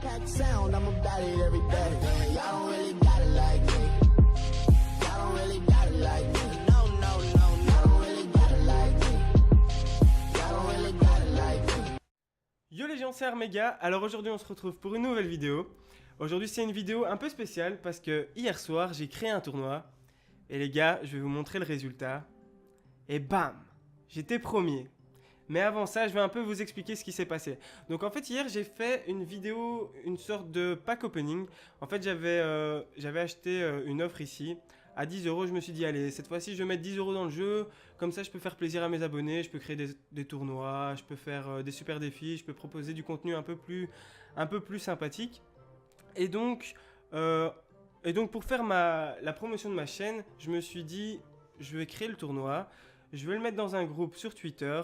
That sound, I'm about it every day. Y'all don't really got it like me. Y'all don't really got it like me. No, no, no, no. Y'all don't really got it like me. Y'all don't really got it like me. Yo les gens, c'est Armega. Alors aujourd'hui on se retrouve pour une nouvelle vidéo. Aujourd'hui c'est une vidéo un peu spéciale parce que hier soir j'ai créé un tournoi. Et les gars, je vais vous montrer le résultat. Et bam, j'étais premier. Mais avant ça, je vais un peu vous expliquer ce qui s'est passé. Donc en fait hier j'ai fait une vidéo, une sorte de pack opening. En fait j'avais acheté une offre ici à 10 €. Je me suis dit allez, cette fois-ci je vais mettre 10 € dans le jeu. Comme ça je peux faire plaisir à mes abonnés, je peux créer des tournois, je peux faire des super défis, je peux proposer du contenu un peu plus sympathique. Et donc pour faire la promotion de ma chaîne, je me suis dit je vais créer le tournoi, je vais le mettre dans un groupe sur Twitter.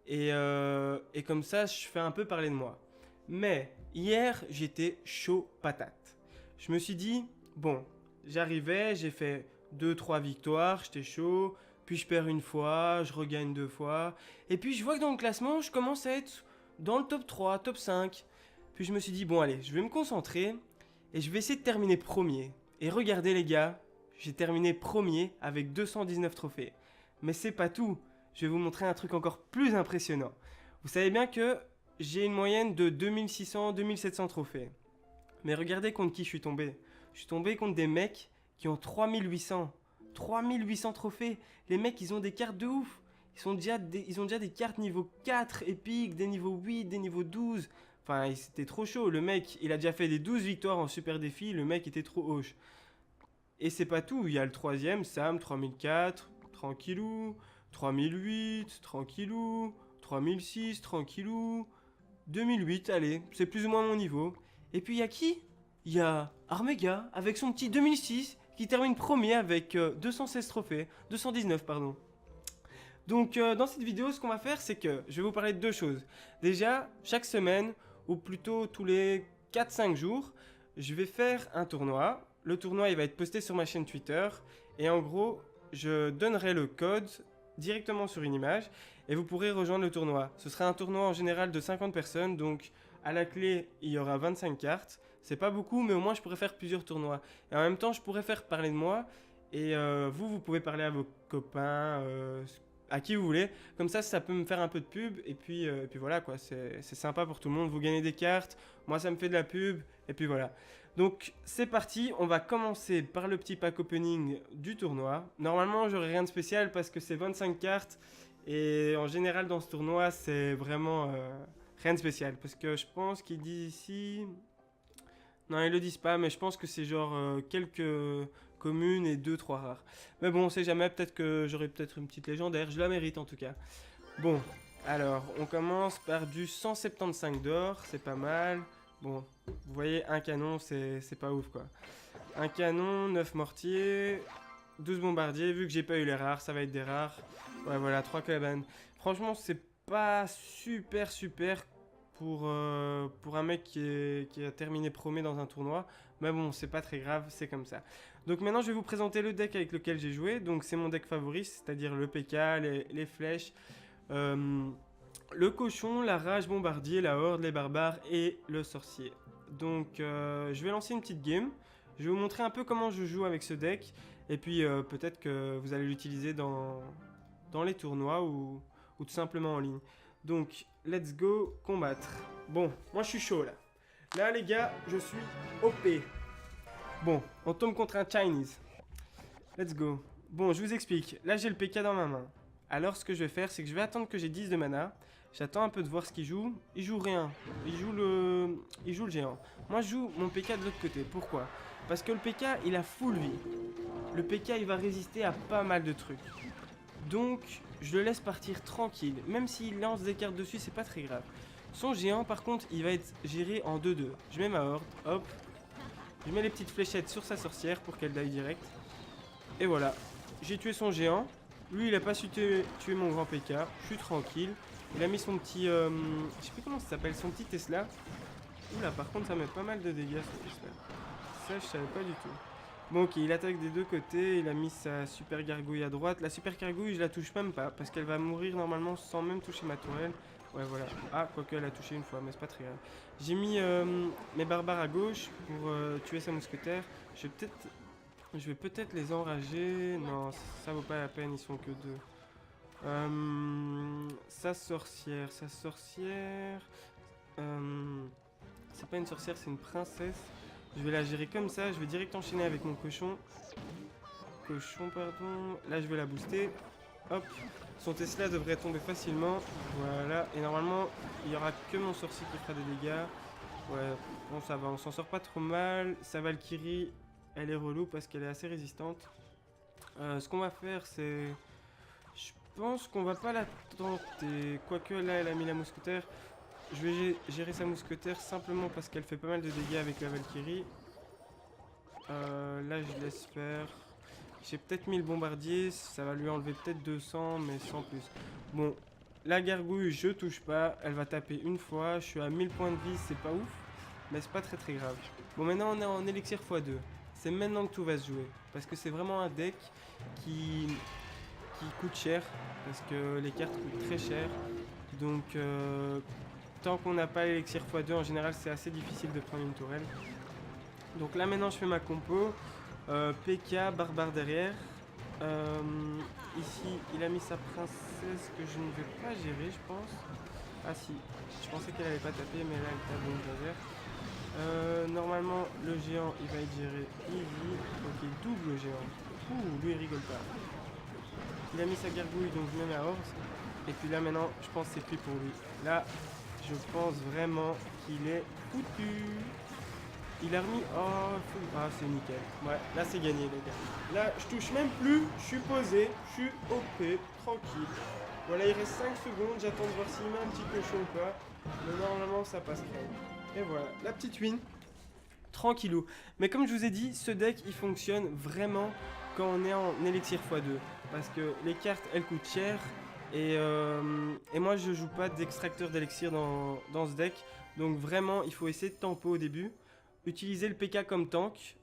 Et comme ça, je fais un peu parler de moi. Mais hier, j'étais chaud patate. Je me suis dit, bon, j'arrivais, j'ai fait 2-3 victoires, j'étais chaud. Puis je perds une fois, je regagne 2 fois. Et puis je vois que dans le classement, je commence à être dans le top 3, top 5. Puis je me suis dit, bon allez, je vais me concentrer et je vais essayer de terminer premier. Et regardez les gars, j'ai terminé premier avec 219 trophées. Mais c'est pas tout. Je vais vous montrer un truc encore plus impressionnant. Vous savez bien que j'ai une moyenne de 2600-2700 trophées. Mais regardez contre qui je suis tombé. Je suis tombé contre des mecs qui ont 3800. 3800 trophées. Les mecs, ils ont des cartes de ouf. Ils ont déjà des cartes niveau 4 épiques, des niveaux 8, des niveaux 12. Enfin, c'était trop chaud. Le mec, il a déjà fait des 12 victoires en super défi. Le mec était trop hoche. Et c'est pas tout. Il y a le troisième, Sam, 3004, tranquillou. 3008, tranquillou, 3006, tranquillou, 2008, allez, c'est plus ou moins mon niveau. Et puis il y a qui? Il y a Armega avec son petit 2006 qui termine premier avec 216 trophées, 219 pardon. Donc dans cette vidéo, ce qu'on va faire, c'est que je vais vous parler de deux choses. Déjà, chaque semaine, ou plutôt tous les 4-5 jours, je vais faire un tournoi. Le tournoi, il va être posté sur ma chaîne Twitter. Et en gros, je donnerai le code directement sur une image et vous pourrez rejoindre le tournoi. Ce sera un tournoi en général de 50 personnes, donc à la clé il y aura 25 cartes. C'est pas beaucoup, mais au moins je pourrais faire plusieurs tournois. Et en même temps je pourrais faire parler de moi et vous pouvez parler à vos copains, à qui vous voulez. Comme ça peut me faire un peu de pub et puis voilà quoi, c'est sympa pour tout le monde. Vous gagnez des cartes, moi ça me fait de la pub et puis voilà. Donc c'est parti, on va commencer par le petit pack opening du tournoi. Normalement j'aurai rien de spécial parce que c'est 25 cartes et en général dans ce tournoi c'est vraiment rien de spécial. Parce que je pense qu'ils disent ici... Non ils le disent pas mais je pense que c'est genre quelques communes et 2-3 rares. Mais bon on sait jamais, peut-être que j'aurai peut-être une petite légendaire, je la mérite en tout cas. Bon alors on commence par du 175 d'or, c'est pas mal. Bon, vous voyez, un canon, c'est pas ouf, quoi. Un canon, 9 mortiers, 12 bombardiers. Vu que j'ai pas eu les rares, ça va être des rares. Ouais, voilà, 3 cabanes. Franchement, c'est pas super pour un mec qui a terminé premier dans un tournoi. Mais bon, c'est pas très grave, c'est comme ça. Donc maintenant, je vais vous présenter le deck avec lequel j'ai joué. Donc c'est mon deck favori, c'est-à-dire le PK, les flèches... le cochon, la rage bombardier, la horde, les barbares et le sorcier. Donc je vais lancer une petite game. Je vais vous montrer un peu comment je joue avec ce deck. Et puis peut-être que vous allez l'utiliser dans les tournois ou tout simplement en ligne. Donc let's go combattre. Bon, moi je suis chaud là. Là les gars, je suis OP. Bon, on tombe contre un Chinese. Let's go. Bon, je vous explique. Là j'ai le PK dans ma main. Alors ce que je vais faire, c'est que je vais attendre que j'ai 10 de mana. J'attends un peu de voir ce qu'il joue. Il joue rien. Il joue le géant. Moi je joue mon PK de l'autre côté. Pourquoi? Parce que le PK il a full vie. Le PK il va résister à pas mal de trucs. Donc je le laisse partir tranquille. Même s'il lance des cartes dessus, c'est pas très grave. Son géant par contre il va être géré en 2-2. Je mets ma horde, hop. Je mets les petites fléchettes sur sa sorcière pour qu'elle die direct. Et voilà. J'ai tué son géant. Lui il a pas su tuer mon grand PK. Je suis tranquille. Il a mis son petit... je sais plus comment ça s'appelle, son petit Tesla. Oula, par contre ça met pas mal de dégâts ce Tesla. Ça je savais pas du tout. Bon ok, il attaque des deux côtés. Il a mis sa super gargouille à droite. La super gargouille je la touche même pas parce qu'elle va mourir normalement sans même toucher ma tourelle. Ouais, voilà. Ah, quoique elle a touché une fois, mais c'est pas très grave. J'ai mis mes barbares à gauche pour tuer sa mousquetaire. Je vais peut-être les enrager. Non, ça vaut pas la peine, ils sont que deux. Sa sorcière. C'est pas une sorcière, c'est une princesse. Je vais la gérer comme ça. Je vais direct enchaîner avec mon cochon. Pardon. Là, je vais la booster. Hop. Son Tesla devrait tomber facilement. Voilà. Et normalement, il n'y aura que mon sorcier qui fera des dégâts. Ouais, bon, ça va. On s'en sort pas trop mal. Sa Valkyrie, elle est relou parce qu'elle est assez résistante. Ce qu'on va faire, c'est... Je pense qu'on va pas la tenter. Quoique là, elle a mis la mousquetaire. Je vais gérer sa mousquetaire simplement parce qu'elle fait pas mal de dégâts avec la Valkyrie. Là, je laisse faire. J'ai peut-être mis le bombardier. Ça va lui enlever peut-être 200, mais sans plus. Bon, la gargouille, je touche pas. Elle va taper une fois. Je suis à 1000 points de vie, c'est pas ouf. Mais c'est pas très très grave. Bon, maintenant, on est en élixir x2. C'est maintenant que tout va se jouer. Parce que c'est vraiment un deck qui coûte cher. Parce que les cartes coûtent très cher. Donc, tant qu'on n'a pas l'élixir x2, en général, c'est assez difficile de prendre une tourelle. Donc là, maintenant, je fais ma compo. PK, barbare derrière. Ici, il a mis sa princesse que je ne vais pas gérer, je pense. Ah si, je pensais qu'elle allait pas taper, mais là, elle tape, donc je la gère. Normalement, le géant, il va être géré easy. Ok, double géant. Ouh, lui, il rigole pas. Il a mis sa gargouille, donc je mets ma horde. Et puis là, maintenant, je pense que c'est plus pour lui. Là, je pense vraiment qu'il est foutu. Il a remis... Oh, ah, c'est nickel. Ouais, là, c'est gagné, les gars. Là, je touche même plus. Je suis posé. Je suis OP. Tranquille. Voilà, il reste 5 secondes. J'attends de voir s'il met un petit cochon ou pas. Mais normalement, ça passe crème. Et voilà, la petite win. Tranquillou. Mais comme je vous ai dit, ce deck, il fonctionne vraiment quand on est en élixir x2. Parce que les cartes, elles coûtent cher. Et moi, je joue pas d'extracteur d'élixir dans ce deck. Donc vraiment, il faut essayer de tempo au début. Utilisez le PK comme tank.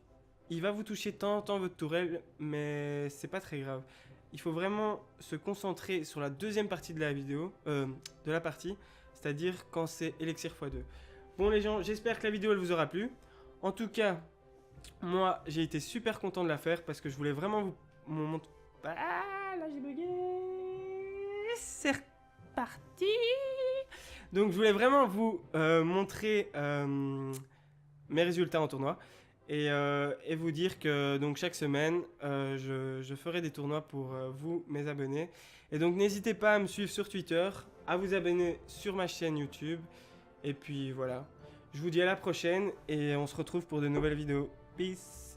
Il va vous toucher tant votre tourelle, mais c'est pas très grave. Il faut vraiment se concentrer sur la deuxième partie de la vidéo, de la partie, c'est-à-dire quand c'est élixir x2. Bon les gens, j'espère que la vidéo elle vous aura plu. En tout cas, moi j'ai été super content de la faire parce que je voulais vraiment vous montrer... Ah, là j'ai bugué. C'est reparti. Donc je voulais vraiment vous montrer mes résultats en tournoi et vous dire que donc chaque semaine je ferai des tournois pour vous, mes abonnés. Et donc n'hésitez pas à me suivre sur Twitter, à vous abonner sur ma chaîne YouTube. Et puis voilà, je vous dis à la prochaine et on se retrouve pour de nouvelles vidéos. Peace.